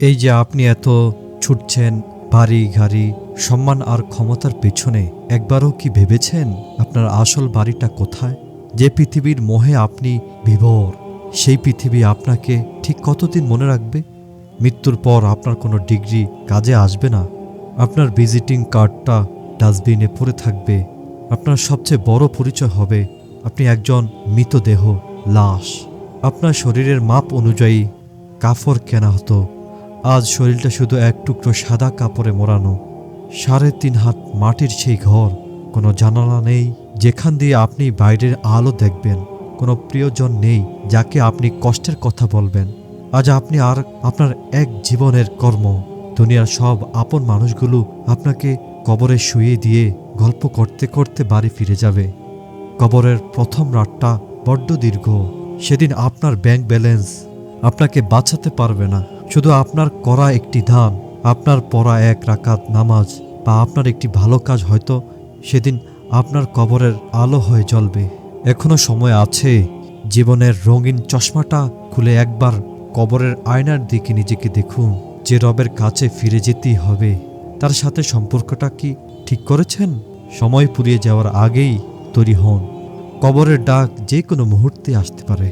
এই যে আপনি এত ছুটছেন বাড়ি গাড়ি সম্মান আর ক্ষমতার পেছনে, একবারও কি ভেবেছেন আপনার আসল বাড়িটা কোথায়? যে পৃথিবীর মোহে আপনি বিভোর, সেই পৃথিবী আপনাকে ঠিক কতদিন মনে রাখবে? মৃত্যুর পর আপনার কোনো ডিগ্রি কাজে আসবে না। আপনার ভিজিটিং কার্ডটা ডাস্টবিনে পড়ে থাকবে। আপনার সবচেয়ে বড় পরিচয় হবে আপনি একজন মৃতদেহ, লাশ। আপনার শরীরের মাপ অনুযায়ী কাফড় কেনা হতো, আজ শরীরটা শুধু এক টুকরো সাদা কাপড়ে মোড়ানো। 3.5 হাত মাটির সেই ঘর, কোনো জানালা নেই যেখান দিয়ে আপনি বাইরের আলো দেখবেন, কোনো প্রিয়জন নেই যাকে আপনি কষ্টের কথা বলবেন। আজ আপনি আর আপনার এক জীবনের কর্ম। দুনিয়ার সব আপন মানুষগুলো আপনাকে কবরে শুইয়ে দিয়ে গল্প করতে করতে বাড়ি ফিরে যাবে। কবরের প্রথম রাতটা বড্ড দীর্ঘ। সেদিন আপনার ব্যাংক ব্যালেন্স আপনাকে বাঁচাতে পারবে না। শুধু আপনার করা একটি দান, আপনার পড়া এক রাকাত নামাজ বা আপনার একটি ভালো কাজ হয়তো সেদিন আপনার কবরের আলো হয়ে জ্বলবে। এখনো সময় আছে। জীবনের রঙিন চশমাটা খুলে একবার কবরের আয়নার দিকে নিজেকে দেখুন। যে রবের কাছে ফিরে যেতেই হবে, তার সাথে সম্পর্কটা কি ঠিক করেছেন? সময় ফুরিয়ে যাওয়ার আগেই তৈরি হন। কবরের ডাক যে কোনো মুহূর্তে আসতে পারে।